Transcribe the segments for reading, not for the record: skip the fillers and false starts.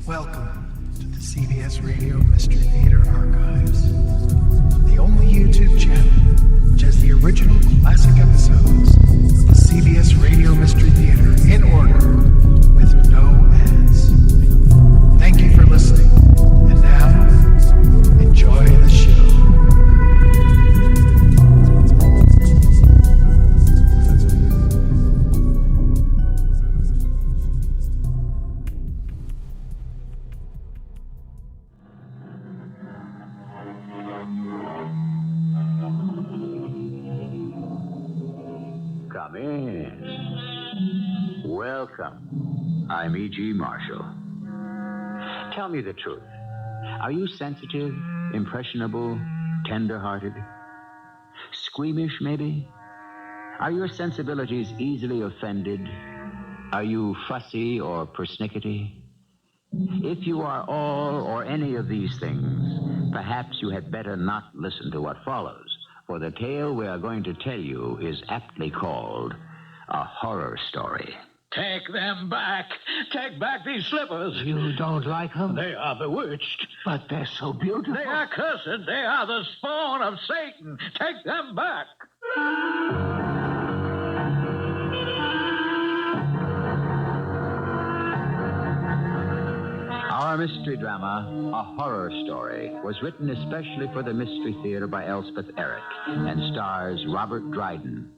Welcome to the CBS Radio Mystery Theater Archives, the only YouTube channel which has the original classic episodes of the CBS Radio Mystery Theater in order with no ads. Thank you for listening, and now, enjoy the show. Come in. Welcome. I'm E.G. Marshall. Tell me the truth. Are you sensitive, impressionable, tender-hearted? Squeamish, maybe? Are your sensibilities easily offended? Are you fussy or persnickety? If you are all or any of these things, perhaps you had better not listen to what follows, for the tale we are going to tell you is aptly called a horror story. Take them back. Take back these slippers. You don't like them? They are bewitched. But they're so beautiful. They are cursed. They are the spawn of Satan. Take them back. Our mystery drama, A Horror Story, was written especially for the Mystery Theater by Elspeth Eric and stars Robert Dryden.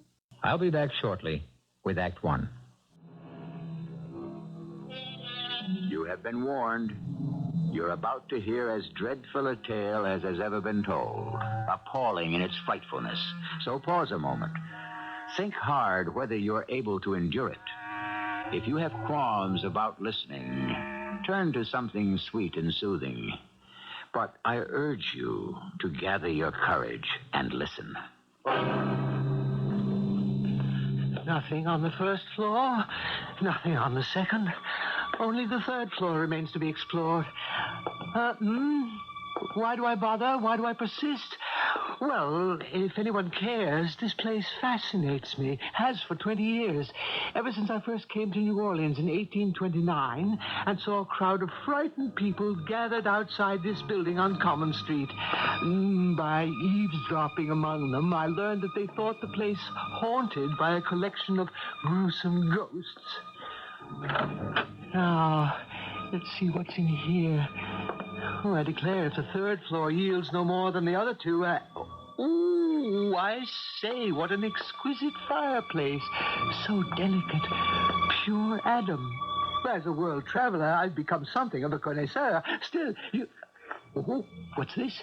I'll be back shortly with Act One. You have been warned. You're about to hear as dreadful a tale as has ever been told, appalling in its frightfulness. So pause a moment. Think hard whether you're able to endure it. If you have qualms about listening, turn to something sweet and soothing. But I urge you to gather your courage and listen. Nothing on the first floor, nothing on the second. Only the third floor remains to be explored. Why do I bother? Why do I persist? Well, if anyone cares, this place fascinates me. Has for 20 years. Ever since I first came to New Orleans in 1829 and saw a crowd of frightened people gathered outside this building on Common Street. By eavesdropping among them, I learned that they thought the place haunted by a collection of gruesome ghosts. Now, let's see what's in here. Oh, I declare, if the third floor yields no more than the other two, I say, what an exquisite fireplace. So delicate, pure Adam. As a world traveler, I've become something of a connoisseur. Still, Oh, what's this?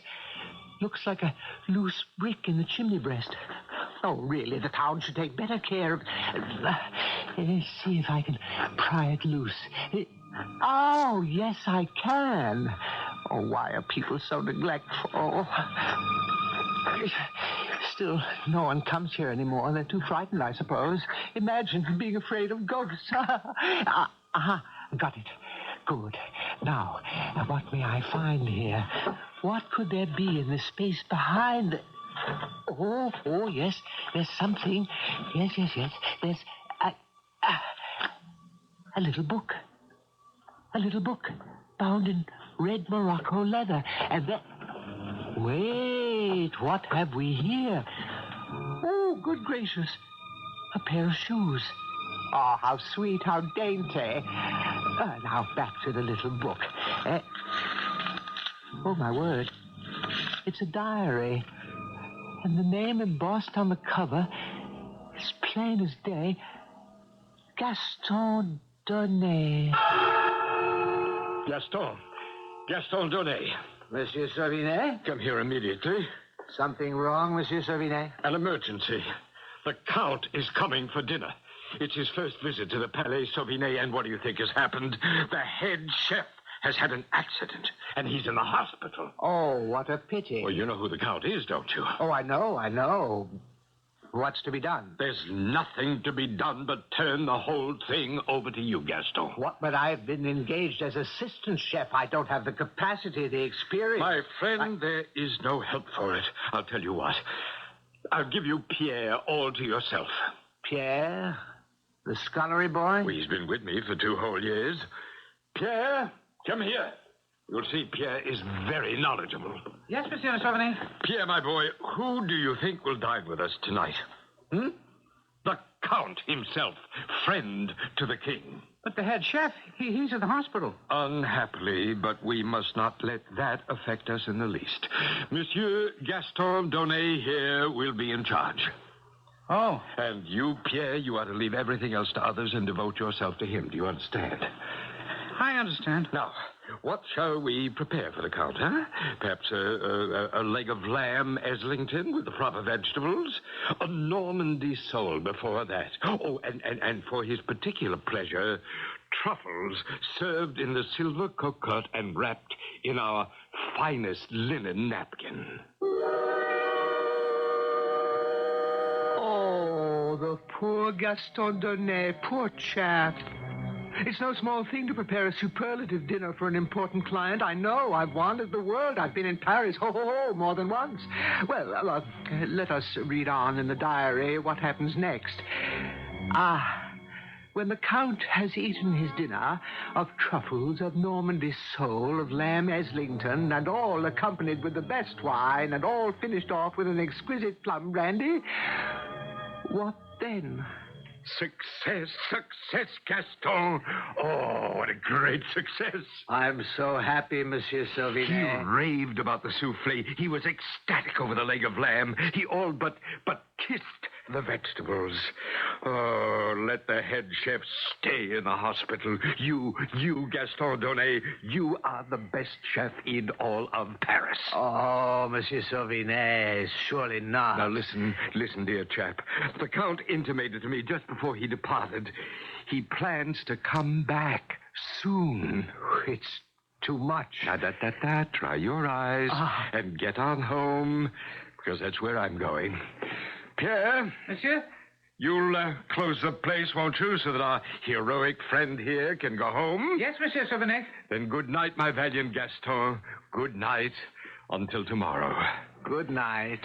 Looks like a loose brick in the chimney breast. Oh, really, the town should take better care of... Let's see if I can pry it loose. Oh, yes, I can. Oh, why are people so neglectful? Still, no one comes here anymore. They're too frightened, I suppose. Imagine being afraid of ghosts. Got it. Good. Now, what may I find here? What could there be in the space behind the... Oh, yes. There's something. Yes. There's a little book. A little book bound in red Morocco leather. And that... Wait, what have we here? Oh, good gracious. A pair of shoes. Oh, how sweet, how dainty. Now back to the little book. Oh, my word. It's a diary. And the name embossed on the cover is plain as day. Gaston Donnet. Gaston Donnet. Monsieur Sauvinet? Come here immediately. Something wrong, Monsieur Sauvinet? An emergency. The Count is coming for dinner. It's his first visit to the Palais Sauvinet, and what do you think has happened? The head chef has had an accident, and he's in the hospital. Oh, what a pity. Well, you know who the Count is, don't you? Oh, I know. What's to be done? There's nothing to be done but turn the whole thing over to you, Gaston. What? But I've been engaged as assistant chef. I don't have the capacity, the experience. My friend, there is no help for it. I'll tell you what. I'll give you Pierre all to yourself. Pierre? The scullery boy? Well, he's been with me for 2 whole years. Pierre, Come here. You'll see Pierre is very knowledgeable. Yes, Monsieur Chauvenet. Pierre, my boy, who do you think will dine with us tonight? The Count himself, friend to the king. But the head chef, he's at the hospital. Unhappily, but we must not let that affect us in the least. Monsieur Gaston Donnet here will be in charge. Oh. And you, Pierre, you are to leave everything else to others and devote yourself to him. Do you understand? I understand. Now, what shall we prepare for the Count, huh? Perhaps a leg of lamb Eslington with the proper vegetables? A Normandy sole before that. Oh, and for his particular pleasure, truffles served in the silver cocotte and wrapped in our finest linen napkin. Oh, the poor Gaston Donnet, poor chap. It's no small thing to prepare a superlative dinner for an important client. I know. I've wandered the world. I've been in Paris, more than once. Well, let us read on in the diary what happens next. When the Count has eaten his dinner of truffles, of Normandy sole, of lamb Eslington, and all accompanied with the best wine, and all finished off with an exquisite plum brandy, what then? Success, Gaston. Oh, what a great success. I'm so happy, Monsieur He Sauvinet. raved about the souffle. He was ecstatic over the leg of lamb. He all but kissed the vegetables. Oh, let the head chef stay in the hospital. You, Gaston Donnet, you are the best chef in all of Paris. Oh, Monsieur Sauvinet, surely not. Now, listen, dear chap. The Count intimated to me just before he departed. He plans to come back soon. It's too much. Now, try your eyes and get on home, because that's where I'm going. Pierre? Monsieur? You'll close the place, won't you, so that our heroic friend here can go home? Yes, Monsieur Chauvenet. Then good night, my valiant Gaston. Good night until tomorrow. Good night.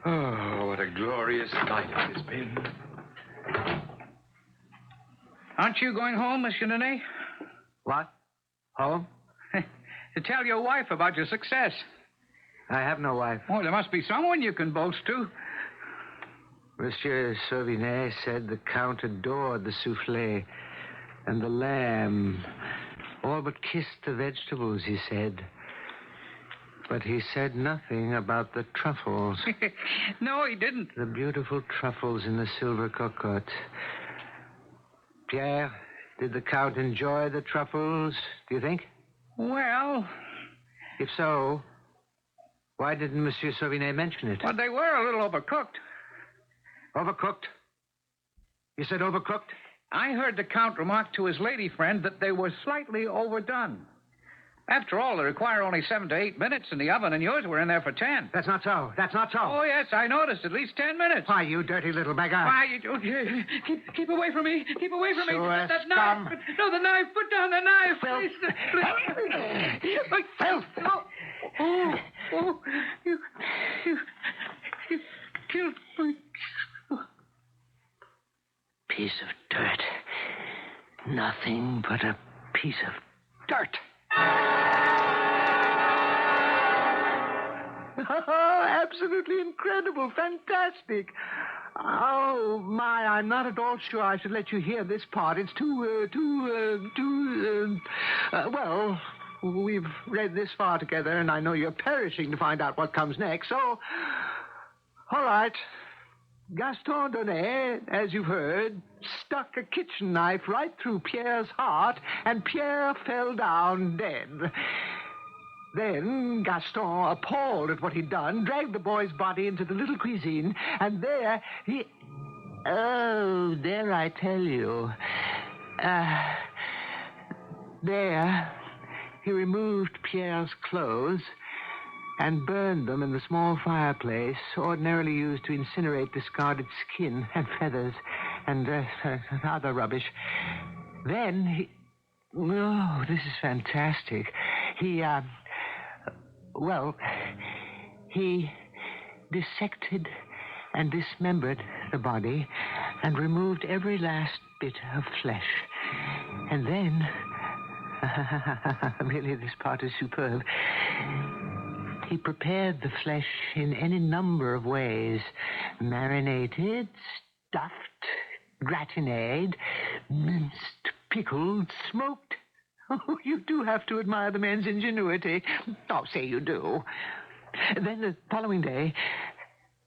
Oh, what a glorious night it has been. Aren't you going home, Monsieur Donnet? What? Home? To tell your wife about your success. I have no wife. Oh, there must be someone you can boast to. Monsieur Sauvinet said the Count adored the souffle and the lamb. All but kissed the vegetables, he said. But he said nothing about the truffles. No, he didn't. The beautiful truffles in the silver cocotte. Pierre, did the Count enjoy the truffles, do you think? Well... If so, why didn't Monsieur Sauvinet mention it? Well, they were a little overcooked. Overcooked? You said overcooked? I heard the Count remark to his lady friend that they were slightly overdone. After all, they require only 7 to 8 minutes in the oven, and yours were in there for 10. That's not so. That's not so. Oh, yes, I noticed. At least 10 minutes. Why, you dirty little beggar. Why, keep away from me. Keep away from me. Sure, That scum. knife. No, the knife. Put down the knife. Filth. Please. Filth. Oh, you killed my... Piece of dirt. Nothing but a piece of dirt. Absolutely incredible. Fantastic. Oh, my, I'm not at all sure I should let you hear this part. It's well, we've read this far together, and I know you're perishing to find out what comes next, so... All right. Gaston Donnet, as you've heard, stuck a kitchen knife right through Pierre's heart, and Pierre fell down dead. Then Gaston, appalled at what he'd done, dragged the boy's body into the little cuisine, and there he... Oh, there I tell you. There, he removed Pierre's clothes and burned them in the small fireplace ordinarily used to incinerate discarded skin and feathers and other rubbish. Then he... Oh, this is fantastic. He dissected and dismembered the body and removed every last bit of flesh. And then... Really, this part is superb. He prepared the flesh in any number of ways. Marinated, stuffed, gratinade, minced, pickled, smoked. Oh, you do have to admire the man's ingenuity. Oh, say you do. Then the following day,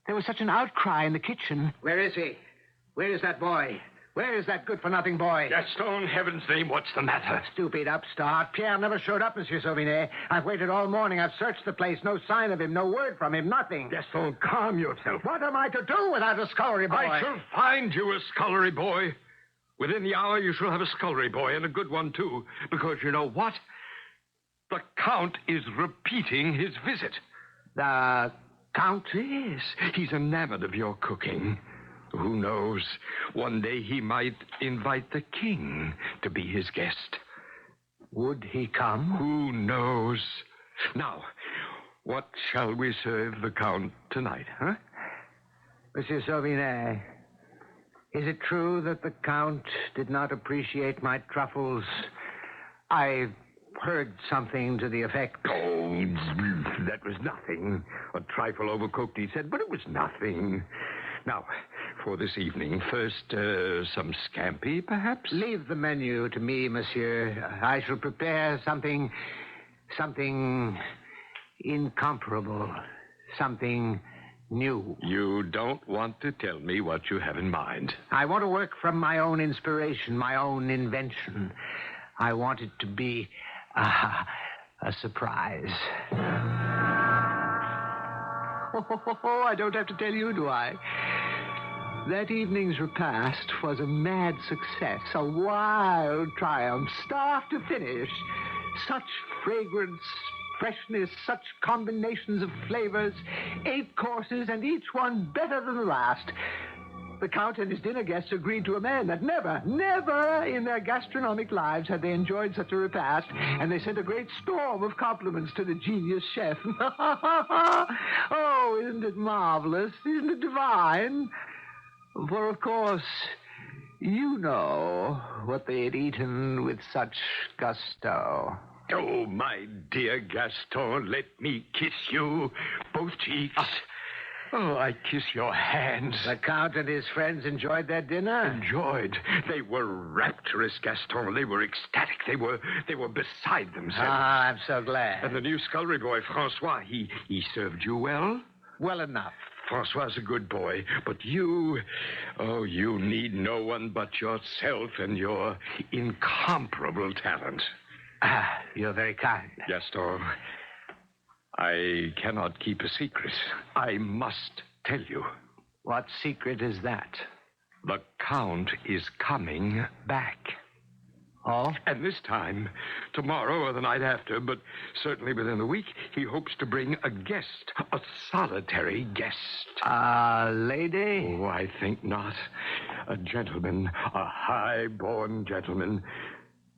there was such an outcry in the kitchen. Where is he? Where is that boy? Where is that good-for-nothing boy? Gaston, heaven's name, what's the matter? Stupid upstart. Pierre never showed up, Monsieur Sauvinet. I've waited all morning. I've searched the place. No sign of him. No word from him. Nothing. Gaston, calm yourself. What am I to do without a scullery boy? I shall find you a scullery boy. Within the hour, you shall have a scullery boy, and a good one, too. Because you know what? The Count is repeating his visit. The Count? Yes, he's enamored of your cooking. Who knows? One day he might invite the king to be his guest. Would he come? Who knows? Now, what shall we serve the Count tonight, huh? Monsieur Sauvinet, is it true that the Count did not appreciate my truffles? I heard something to the effect. Oh, that was nothing. A trifle overcooked, he said, but it was nothing. Now, for this evening, first, some scampi, perhaps? Leave the menu to me, monsieur. I shall prepare something incomparable, something new. You don't want to tell me what you have in mind. I want to work from my own inspiration, my own invention. I want it to be a surprise. Oh, I don't have to tell you, do I? That evening's repast was a mad success, a wild triumph, start to finish. Such fragrance, freshness, such combinations of flavors, 8 courses, and each one better than the last. The Count and his dinner guests agreed to a man that never in their gastronomic lives had they enjoyed such a repast, and they sent a great storm of compliments to the genius chef. Oh, isn't it marvelous? Isn't it divine? For, of course, you know what they had eaten with such gusto. Oh, my dear Gaston, let me kiss you. Both cheeks. Oh, I kiss your hands. The Count and his friends enjoyed their dinner? Enjoyed. They were rapturous, Gaston. They were ecstatic. They were beside themselves. Ah, I'm so glad. And the new scullery boy, Francois, he served you well? Well enough. Francois is a good boy, but you need no one but yourself and your incomparable talent. Ah, you're very kind. Gaston, I cannot keep a secret. I must tell you. What secret is that? The Count is coming back. Oh? And this time, tomorrow or the night after, but certainly within the week, he hopes to bring a guest, a solitary guest. A lady? Oh, I think not. A gentleman, a high-born gentleman.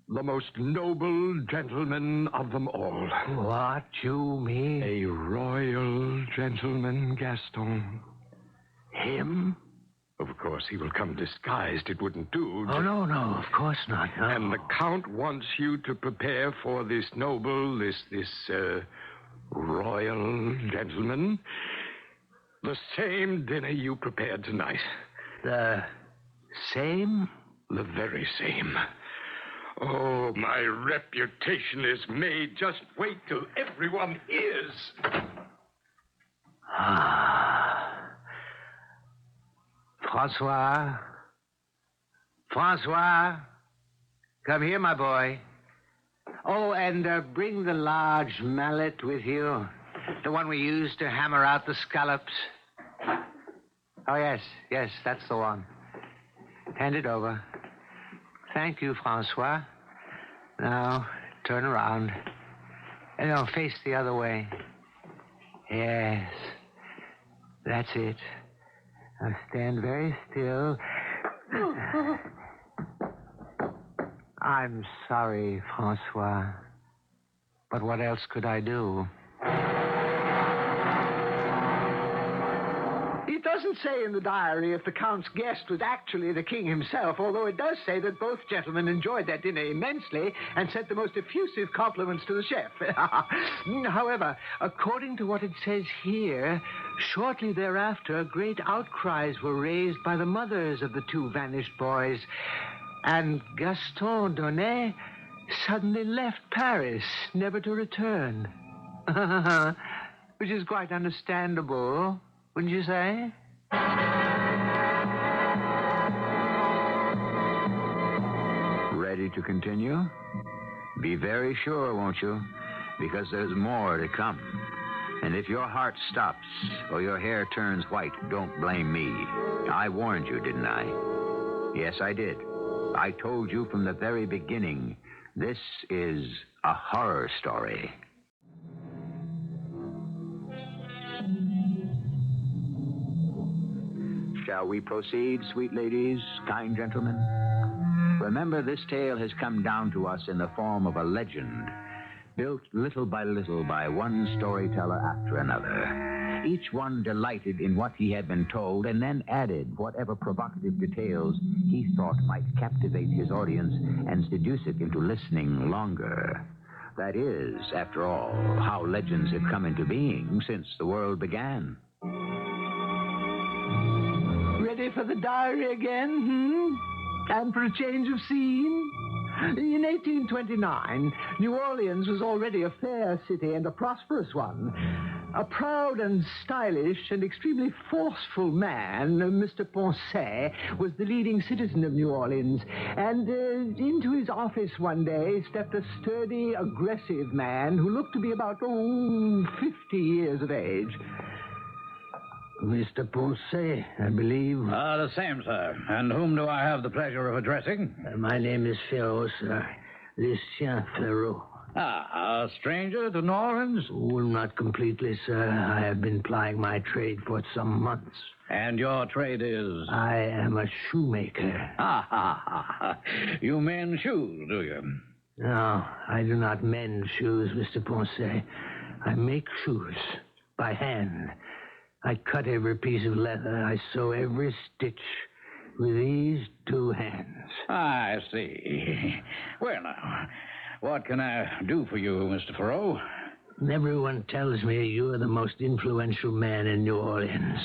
The most noble gentleman of them all. What you mean? A royal gentleman, Gaston. Him? Of course, he will come disguised. It wouldn't do. Oh, no, of course not. No. And the Count wants you to prepare for this noble, this royal gentleman the same dinner you prepared tonight. The same? The very same. Oh, my reputation is made. Just wait till everyone hears. Francois, come here, my boy. Oh, and bring the large mallet with you. The one we use to hammer out the scallops. Oh, yes, that's the one. Hand it over. Thank you, Francois. Now, turn around. No, face the other way. Yes, that's it. Now stand very still. I'm sorry, Francois. But what else could I do? It doesn't doesn't say in the diary if the Count's guest was actually the king himself, although it does say that both gentlemen enjoyed their dinner immensely and sent the most effusive compliments to the chef. However, according to what it says here, shortly thereafter, great outcries were raised by the mothers of the two vanished boys, and Gaston Donnet suddenly left Paris, never to return. Which is quite understandable, wouldn't you say? Ready to continue? Be very sure, won't you? Because there's more to come. And if your heart stops or your hair turns white, don't blame me. I warned you, didn't I? Yes, I did. I told you from the very beginning, this is a horror story. Shall we proceed, sweet ladies, kind gentlemen? Remember, this tale has come down to us in the form of a legend, built little by little by one storyteller after another, each one delighted in what he had been told and then added whatever provocative details he thought might captivate his audience and seduce it into listening longer. That is, after all, how legends have come into being since the world began. Ready for the diary again, And for a change of scene? In 1829, New Orleans was already a fair city and a prosperous one. A proud and stylish and extremely forceful man, Mr. Poncet, was the leading citizen of New Orleans. And into his office one day stepped a sturdy, aggressive man who looked to be about, 50 years of age. Mr. Poncet, I believe. The same, sir. And whom do I have the pleasure of addressing? My name is Ferraud, sir. Lucien Ferraud. A stranger to New Orleans? Oh, not completely, sir. I have been plying my trade for some months. And your trade is? I am a shoemaker. You mend shoes, do you? No, I do not mend shoes, Mr. Poncet. I make shoes by hand. I cut every piece of leather. I sew every stitch with these two hands. I see. Well, now, what can I do for you, Mr. Ferraud? Everyone tells me you are the most influential man in New Orleans.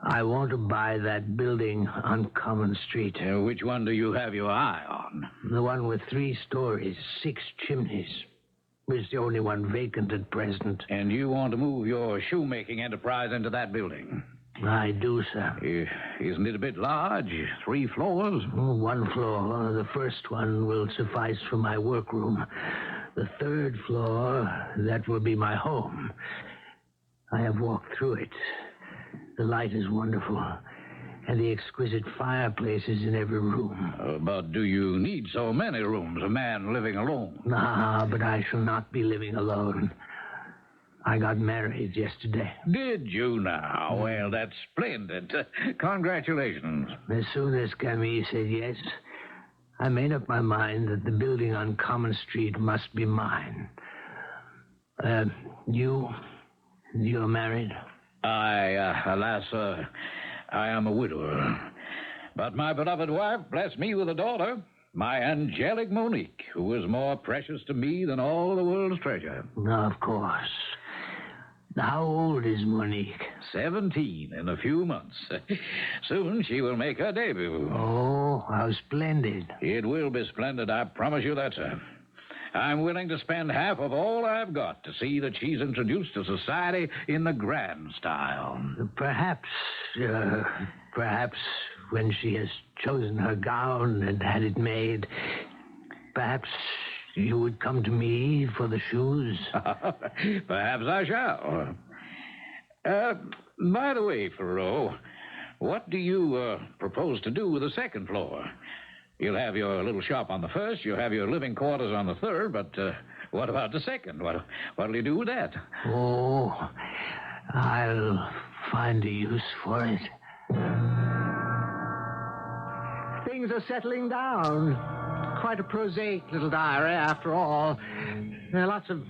I want to buy that building on Common Street. Which one do you have your eye on? The one with 3 stories, 6 chimneys. It's the only one vacant at present. And you want to move your shoemaking enterprise into that building? I do, sir. Isn't it a bit large? 3 floors? 1 floor. The first one will suffice for my workroom. The 3rd floor, that will be my home. I have walked through it. The light is wonderful, and the exquisite fireplaces in every room. But do you need so many rooms, a man living alone? Nah, but I shall not be living alone. I got married yesterday. Did you now? Well, that's splendid. Congratulations. As soon as Camille said yes, I made up my mind that the building on Common Street must be mine. You're married? Alas, I am a widower. But my beloved wife blessed me with a daughter, my angelic Monique, who is more precious to me than all the world's treasure. Of course. How old is Monique? 17 in a few months. Soon she will make her debut. Oh, how splendid. It will be splendid, I promise you that, sir. I'm willing to spend half of all I've got to see that she's introduced to society in the grand style. Perhaps when she has chosen her gown and had it made, perhaps you would come to me for the shoes. Perhaps I shall. By the way, Ferraud, what do you propose to do with the 2nd floor? You'll have your little shop on the 1st, you'll have your living quarters on the 3rd, but what about the 2nd? What'll you do with that? Oh, I'll find a use for it. Things are settling down. Quite a prosaic little diary, after all. There are lots of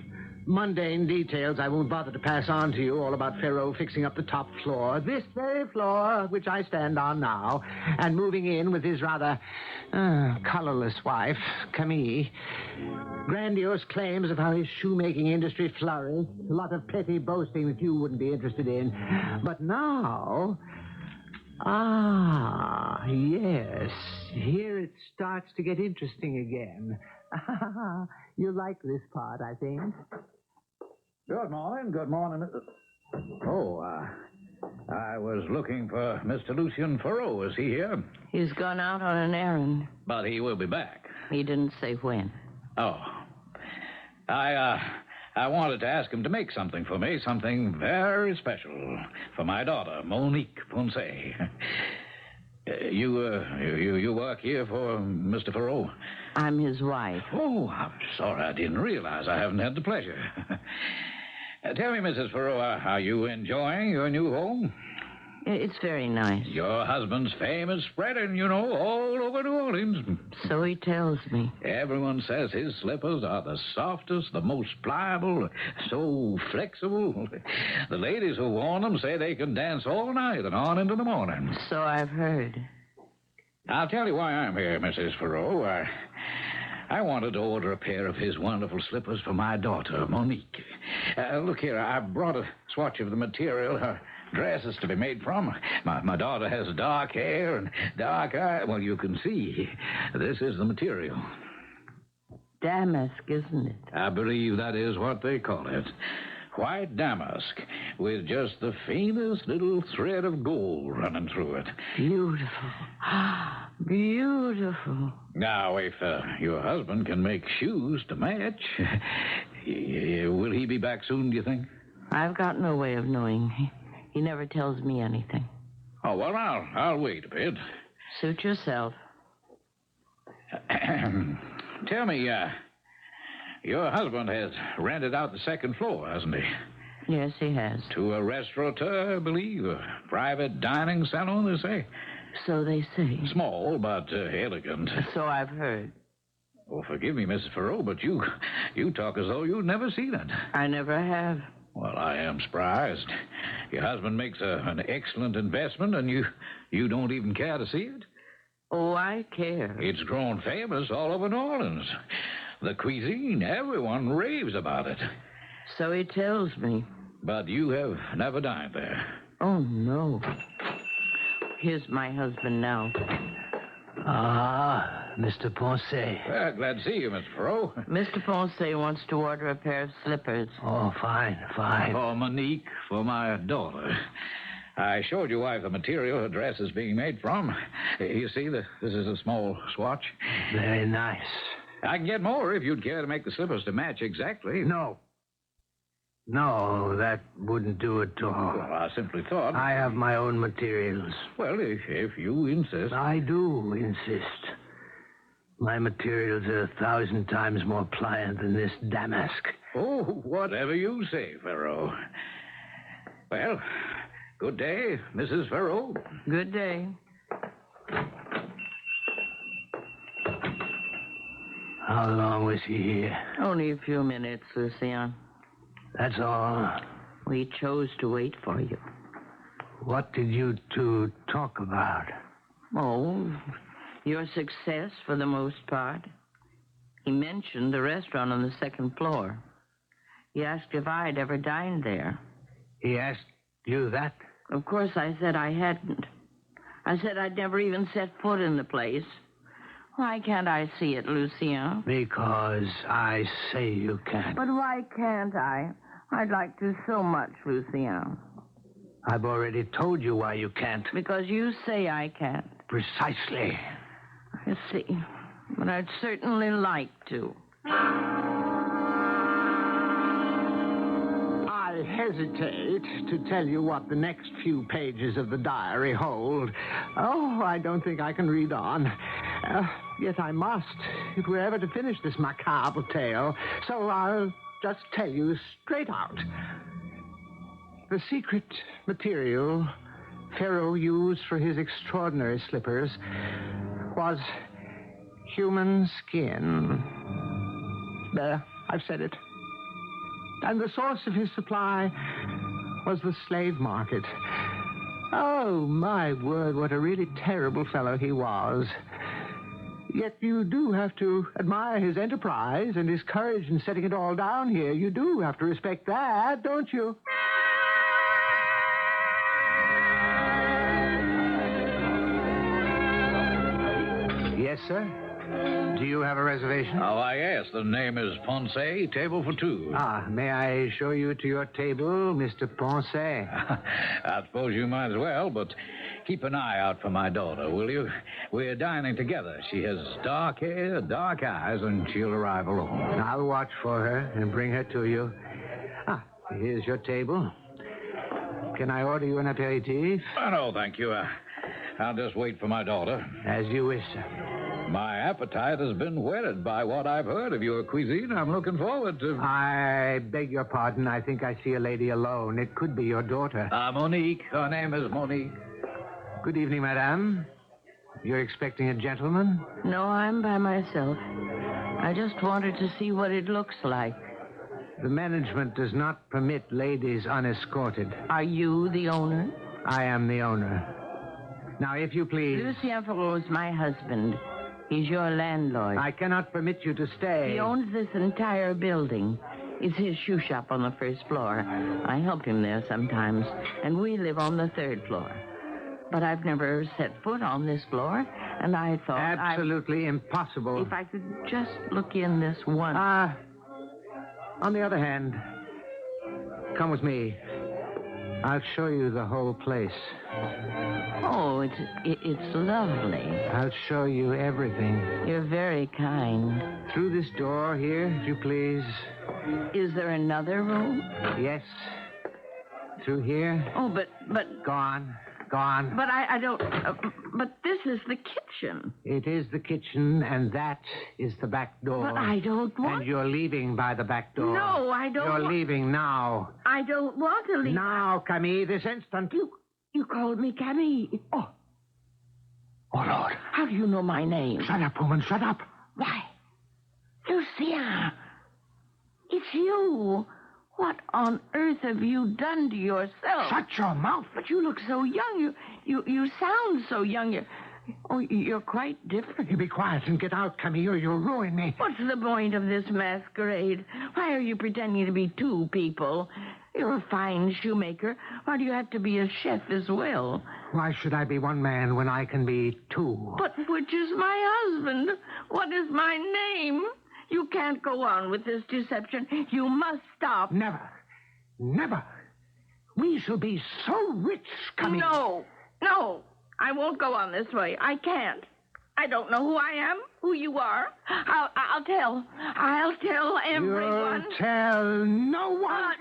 mundane details I won't bother to pass on to you, all about Pharaoh fixing up the top floor, this very floor which I stand on now, and moving in with his rather colorless wife, Camille. Grandiose claims of how his shoemaking industry flourished. A lot of petty boasting that you wouldn't be interested in. But now... yes. Here it starts to get interesting again. You like this part, I think. Good morning, Mr. Oh, I was looking for Mr. Lucien Farrow. Is he here? He's gone out on an errand. But he will be back. He didn't say when. Oh. I wanted to ask him to make something for me, something very special for my daughter, Monique Ponce. You work here for Mr. Farrow? I'm his wife. Oh, I'm sorry. I didn't realize. I haven't had the pleasure. Tell me, Mrs. Farrow, are you enjoying your new home? It's very nice. Your husband's fame is spreading, all over New Orleans. So he tells me. Everyone says his slippers are the softest, the most pliable, so flexible. The ladies who worn them say they can dance all night and on into the morning. So I've heard. I'll tell you why I'm here, Mrs. Farrow. I wanted to order a pair of his wonderful slippers for my daughter, Monique. Look here, I brought a swatch of the material her dress is to be made from. My daughter has dark hair and dark eyes. Well, you can see. This is the material. Damask, isn't it? I believe that is what they call it. White damask, with just the faintest little thread of gold running through it. Beautiful. Beautiful. Now, if your husband can make shoes to match, will he be back soon, do you think? I've got no way of knowing. He never tells me anything. Oh, well, I'll wait a bit. Suit yourself. Tell me, your husband has rented out the second floor, hasn't he? Yes, he has. To a restaurateur, I believe. A private dining salon, they say. So they say. Small, but elegant. So I've heard. Oh, forgive me, Mrs. Farrow, but you talk as though you'd never seen it. I never have. Well, I am surprised. Your husband makes an excellent investment, and you don't even care to see it? Oh, I care. It's grown famous all over New Orleans. The cuisine, everyone raves about it. So he tells me. But you have never dined there. Oh, no. Here's my husband now. Mr. Ponce. Glad to see you, Mr. Farrow. Mr. Ponce wants to order a pair of slippers. Oh, fine. For Monique, for my daughter. I showed your wife the material her dress is being made from. You see, this is a small swatch. Very nice. I can get more if you'd care to make the slippers to match exactly. No, that wouldn't do at all. Well, I simply thought... I have my own materials. Well, if you insist. I do insist. My materials are 1,000 times more pliant than this damask. Oh, whatever you say, Farrow. Well, good day, Mrs. Farrow. Good day. How long was he here? Only a few minutes, Lucien. That's all. We chose to wait for you. What did you two talk about? Oh, your success for the most part. He mentioned the restaurant on the second floor. He asked if I'd ever dined there. He asked you that? Of course, I said I hadn't. I said I'd never even set foot in the place. Why can't I see it, Lucien? Because I say you can't. But why can't I? I'd like to so much, Lucien. I've already told you why you can't. Because you say I can't. Precisely. I see. But I'd certainly like to. I hesitate to tell you what the next few pages of the diary hold. Oh, I don't think I can read on. Yet I must, if we're ever to finish this macabre tale. So I'll just tell you straight out. The secret material Pharaoh used for his extraordinary slippers was human skin. There, I've said it. And the source of his supply was the slave market. Oh, my word, what a really terrible fellow he was. Yet you do have to admire his enterprise and his courage in setting it all down here. You do have to respect that, don't you? Yes, sir? Do you have a reservation? Oh, yes. The name is Ponce, table for two. Ah, may I show you to your table, Mr. Ponce? I suppose you might as well, but keep an eye out for my daughter, will you? We're dining together. She has dark hair, dark eyes, and she'll arrive alone. I'll watch for her and bring her to you. Ah, here's your table. Can I order you an aperitif? Oh, no, thank you. I'll just wait for my daughter. As you wish, sir. My appetite has been whetted by what I've heard of your cuisine. I'm looking forward to... I beg your pardon. I think I see a lady alone. It could be your daughter. Monique. Her name is Monique. Good evening, madame. You're expecting a gentleman? No, I'm by myself. I just wanted to see what it looks like. The management does not permit ladies unescorted. Are you the owner? I am the owner. Now, if you please... Lucien Ferraud is my husband. He's your landlord. I cannot permit you to stay. He owns this entire building. It's his shoe shop on the first floor. I help him there sometimes, and we live on the third floor. But I've never set foot on this floor, and I thought... Absolutely impossible. If I could just look in this once... On the other hand, come with me. I'll show you the whole place. Oh, it's lovely. I'll show you everything. You're very kind. Through this door here, if you please. Is there another room? Yes. Through here. Oh, but... Gone. But I don't... but this is the kitchen. It is the kitchen, and that is the back door. But I don't want... And you're leaving by the back door. No, I don't You're leaving now. I don't want to leave. Now, Camille, this instant. You called me Camille. Oh, Lord. How do you know my name? Shut up, woman, shut up. Why, Lucien, it's you. What on earth have you done to yourself? Shut your mouth. But you look so young. You sound so young. You're quite different. You be quiet and get out, Camille, or you'll ruin me. What's the point of this masquerade? Why are you pretending to be two people? You're a fine shoemaker. Why do you have to be a chef as well? Why should I be one man when I can be two? But which is my husband? What is my name? You can't go on with this deception. You must stop. Never. We shall be so rich, Camille. No. I won't go on this way. I can't. I don't know who I am, who you are. I'll tell everyone. You'll tell no one.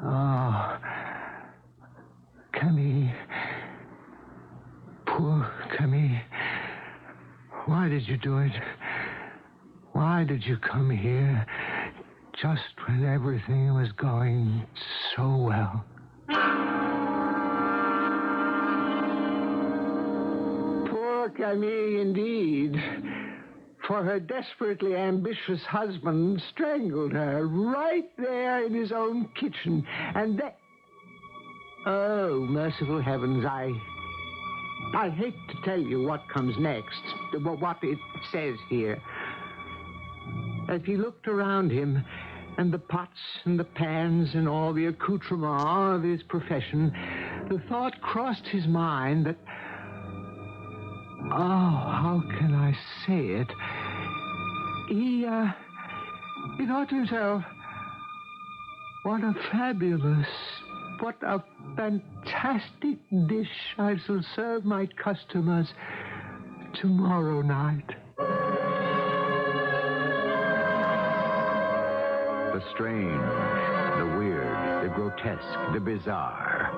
Oh, Camille. Poor Camille. Why did you do it? Why did you come here just when everything was going so well? Poor Camille, indeed. For her desperately ambitious husband strangled her right there in his own kitchen. And then... Oh, merciful heavens, I hate to tell you what comes next, what it says here. As he looked around him, and the pots and the pans and all the accoutrements of his profession, the thought crossed his mind that... Oh, how can I say it? He thought to himself, what a fantastic dish I shall serve my customers tomorrow night. The strange, the weird, the grotesque, the bizarre.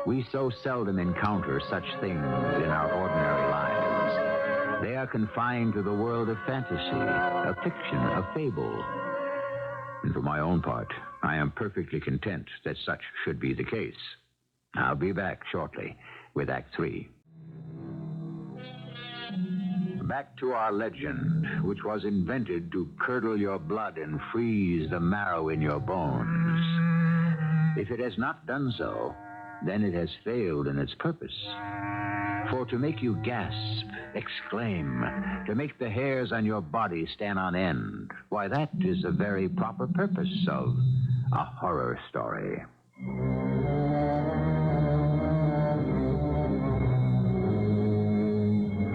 We so seldom encounter such things in our ordinary lives. They are are confined to the world of fantasy, of fiction, of fable. And for my own part, I am perfectly content that such should be the case. I'll be back shortly with Act 3. Back to our legend, which was invented to curdle your blood and freeze the marrow in your bones. If it has not done so, then it has failed in its purpose. For to make you gasp, exclaim, to make the hairs on your body stand on end, why, that is the very proper purpose of a horror story.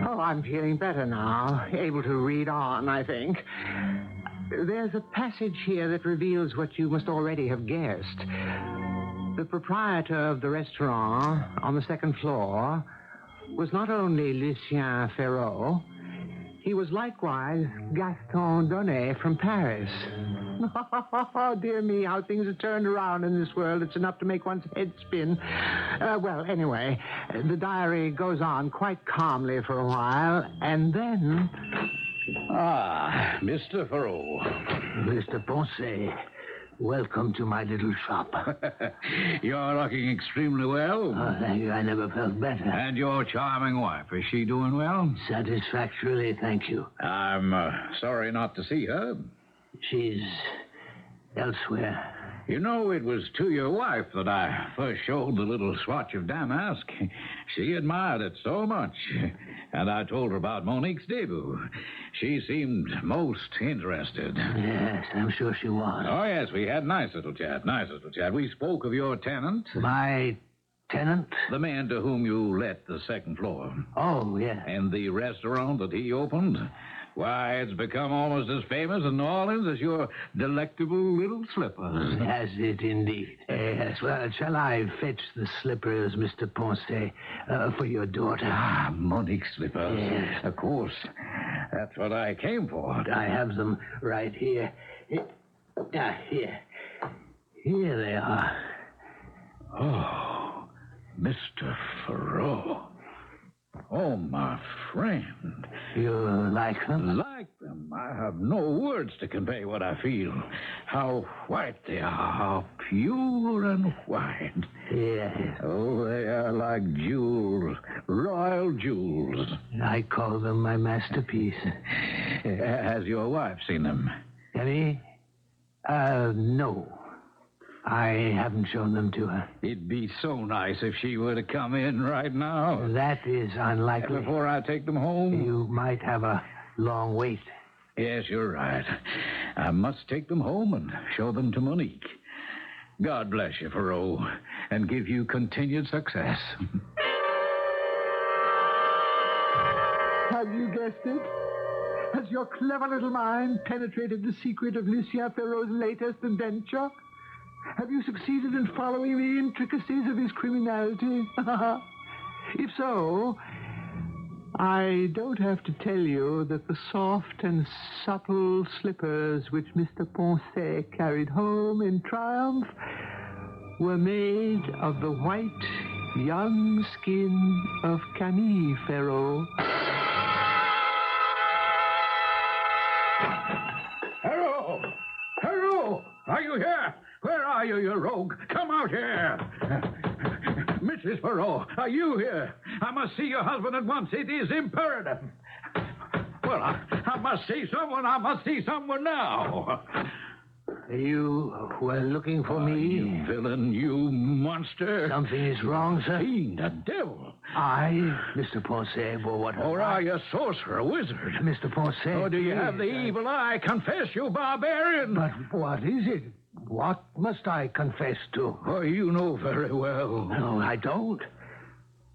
Oh, I'm feeling better now. Able to read on, I think. There's a passage here that reveals what you must already have guessed. The proprietor of the restaurant on the second floor was not only Lucien Ferraud, he was likewise Gaston Donnet from Paris. Oh, dear me, how things are turned around in this world. It's enough to make one's head spin. Well, anyway, the diary goes on quite calmly for a while, and then... Ah, Mr. Ferraud. Mr. Ponce, welcome to my little shop. You're looking extremely well. Oh, thank you. I never felt better. And your charming wife, is she doing well? Satisfactorily, thank you. I'm sorry not to see her. She's elsewhere. You know, it was to your wife that I first showed the little swatch of damask. She admired it so much. And I told her about Monique's debut. She seemed most interested. Yes, I'm sure she was. Oh, yes, we had nice little chat. We spoke of your tenant. My tenant? The man to whom you let the second floor. Oh, yes. And the restaurant that he opened. Why, it's become almost as famous in New Orleans as your delectable little slippers. Has it indeed? Yes. Well, shall I fetch the slippers, Mr. Ponce, for your daughter? Ah, Monique's slippers. Yes. Of course. That's what I came for. I have them right here. Here. Here they are. Oh, Mr. Ferraud. Oh, my friend. You like them? Like them? I have no words to convey what I feel. How white they are. How pure and white. Yes. Oh, they are like jewels. Royal jewels. I call them my masterpiece. Has your wife seen them? Emmy? No. I haven't shown them to her. It'd be so nice if she were to come in right now. That is unlikely. Before I take them home? You might have a long wait. Yes, you're right. I must take them home and show them to Monique. God bless you, Ferraud, and give you continued success. Have you guessed it? Has your clever little mind penetrated the secret of Lucien Ferraud's latest adventure? Have you succeeded in following the intricacies of his criminality? If so, I don't have to tell you that the soft and subtle slippers which Mr. Ponce carried home in triumph were made of the white, young skin of Camille Ferraud. Ferraud! Are you here? Where are you, you rogue? Come out here! Mrs. Ferraud, are you here? I must see your husband at once. It is imperative. Well, I must see someone. I must see someone now. You were looking for me? You villain, you monster. Something is wrong, sir. Fiend, a devil. I, Mr. Ponce, well, what... Or are you a sorcerer, a wizard? Mr. Ponce... Or do you have the evil eye? Confess, you barbarian. But what is it? What must I confess to? Oh, you know very well. No, I don't.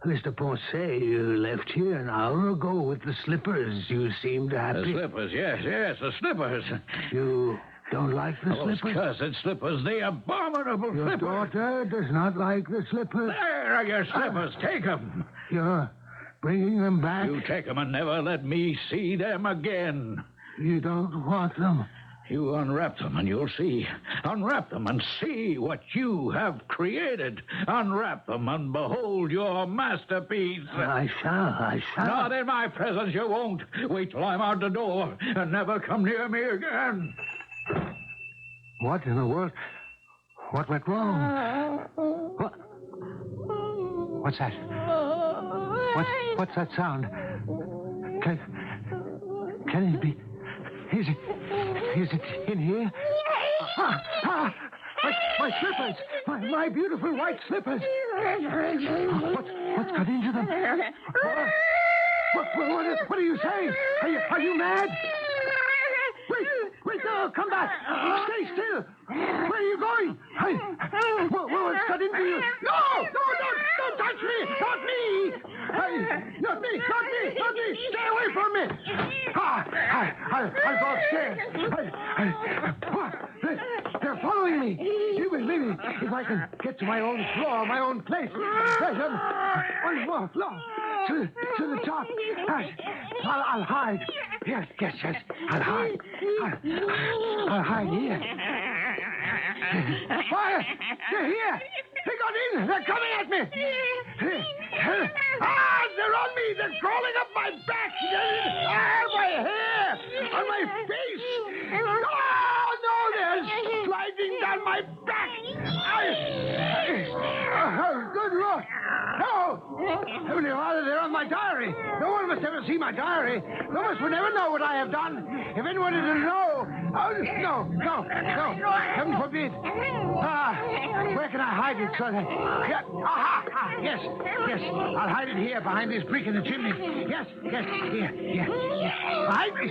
Mr. Ponce, you left here an hour ago with the slippers. You seemed happy. The slippers, yes, the slippers. You don't like the Those slippers? cursed slippers, the abominable Your slippers. daughter does not like the slippers. There are your slippers. Take them. You're bringing them back? You take them and never let me see them again. You don't want them? You unwrap them and you'll see. Unwrap them and see what you have created. Unwrap them and behold your masterpiece. I shall. Not in my presence, you won't. Wait till I'm out the door and never come near me again. What in the world? What went wrong? What's that? What's that sound? Can it be? Is it in here? My slippers! My beautiful white slippers! What's got into them? What are you saying? Are you mad? Wait, no, come back! Stay still! Where are you going? What's got into you? No, don't touch me! Not me! Not me! Stay away from me! I'll go upstairs. They're following me. Maybe if I can get to my own floor, my own place. One more floor. To the top. I'll hide. Yes. I'll hide. I'll hide here. Fire! They're here! They got in! They're coming at me! They're on me! They're crawling up my back! My hair! On my face! No! They're sliding down my back! Good Lord! No! Heavenly Father, they're on my diary! No one must ever see my diary! No one would ever know what I have done! If anyone is to know... No! Heaven forbid! Where can I hide it so that... Yes. I'll hide it here behind this brick in the chimney. Yes.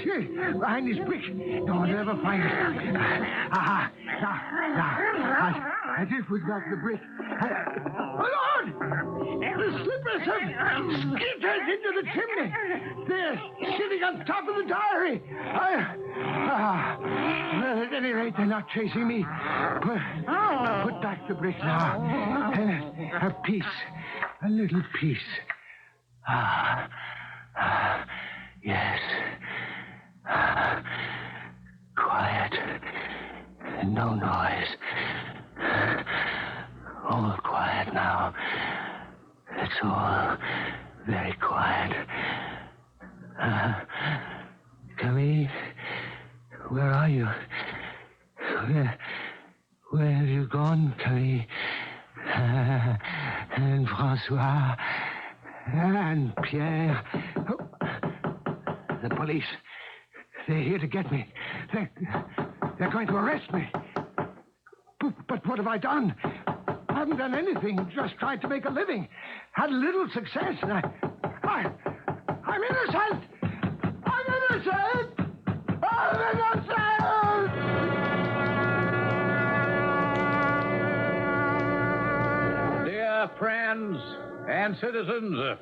Here. Behind this brick. No one will ever find it. Now. I just put back the brick. Lord! The slippers have skittered into the chimney. They're sitting on top of the diary. Well, at any rate, they're not chasing me. Put back the brick now. A piece. A little piece. Yes. Quiet. No noise. All quiet now. It's all very quiet. Camille, where are you? Where have you gone, Camille? And Francois and Pierre. The police. They're here to get me. They're going to arrest me. But what have I done? I haven't done anything. Just tried to make a living. Had a little success. And I'm innocent. I'm innocent. Dear friends and citizens,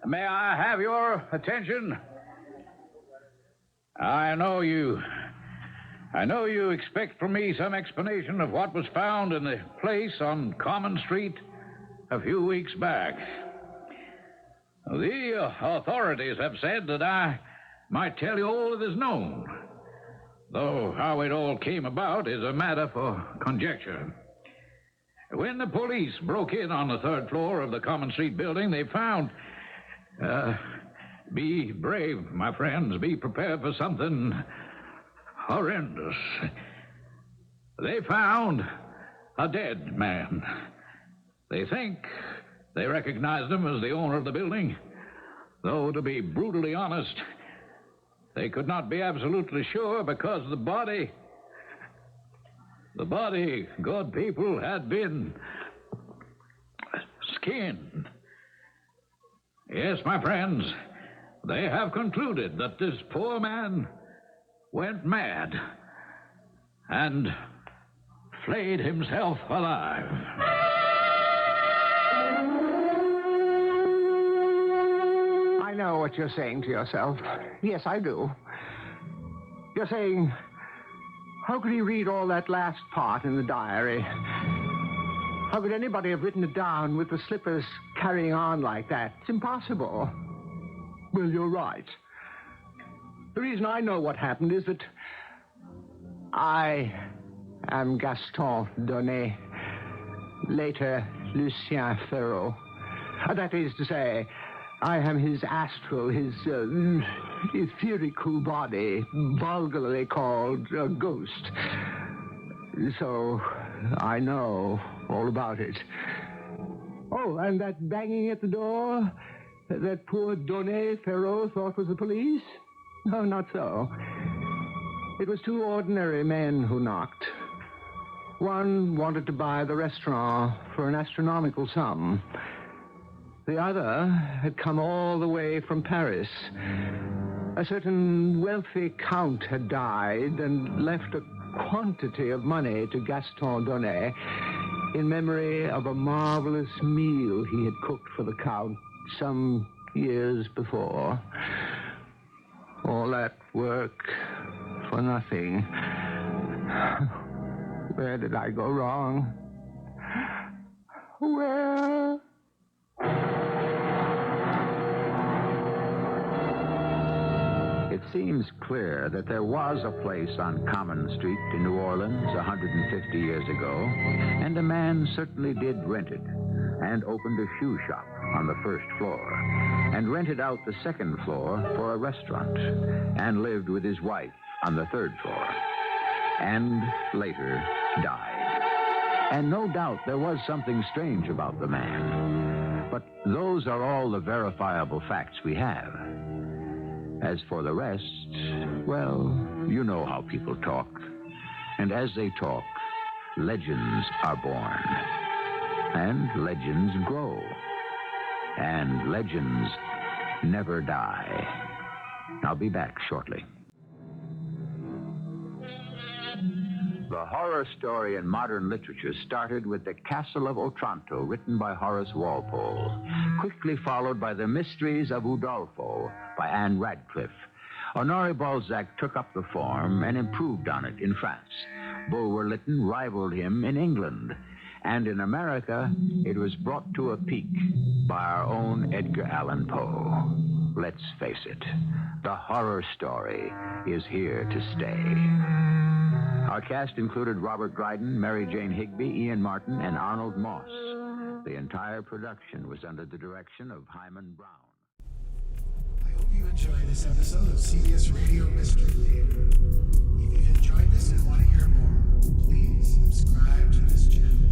may I have your attention? I know you expect from me some explanation of what was found in the place on Common Street a few weeks back. The authorities have said that I might tell you all that is known, though how it all came about is a matter for conjecture. When the police broke in on the third floor of the Common Street building, they found... be brave, my friends. Be prepared for something horrendous. They found a dead man. They think they recognized him as the owner of the building, though, to be brutally honest, they could not be absolutely sure because the body, good people, had been skinned. Yes, my friends, they have concluded that this poor man went mad and flayed himself alive. I know what you're saying to yourself. Yes, I do. You're saying, how could he read all that last part in the diary? How could anybody have written it down with the slippers carrying on like that? It's impossible. Well, you're right. The reason I know what happened is that I am Gaston Donnet, later Lucien Ferraud. That is to say, I am his astral, his etherical body, vulgarly called a ghost. So I know all about it. Oh, and that banging at the door that poor Donnet Ferraud thought was the police? No, not so. It was two ordinary men who knocked. One wanted to buy the restaurant for an astronomical sum. The other had come all the way from Paris. A certain wealthy count had died and left a quantity of money to Gaston Donnet in memory of a marvelous meal he had cooked for the count some years before. All that work for nothing. Where did I go wrong? Where? It seems clear that there was a place on Common Street in New Orleans 150 years ago, and a man certainly did rent it, and opened a shoe shop on the first floor, and rented out the second floor for a restaurant, and lived with his wife on the third floor, and later died. And no doubt there was something strange about the man, but those are all the verifiable facts we have. As for the rest, well, you know how people talk. And as they talk, legends are born. And legends grow. And legends never die. I'll be back shortly. The horror story in modern literature started with The Castle of Otranto, written by Horace Walpole, quickly followed by The Mysteries of Udolpho by Anne Radcliffe. Honoré Balzac took up the form and improved on it in France. Bulwer Lytton rivaled him in England. And in America, it was brought to a peak by our own Edgar Allan Poe. Let's face it, the horror story is here to stay. Our cast included Robert Dryden, Mary Jane Higby, Ian Martin, and Arnold Moss. The entire production was under the direction of Hyman Brown. I hope you enjoyed this episode of CBS Radio Mystery Theater. If you've enjoyed this and want to hear more, please subscribe to this channel.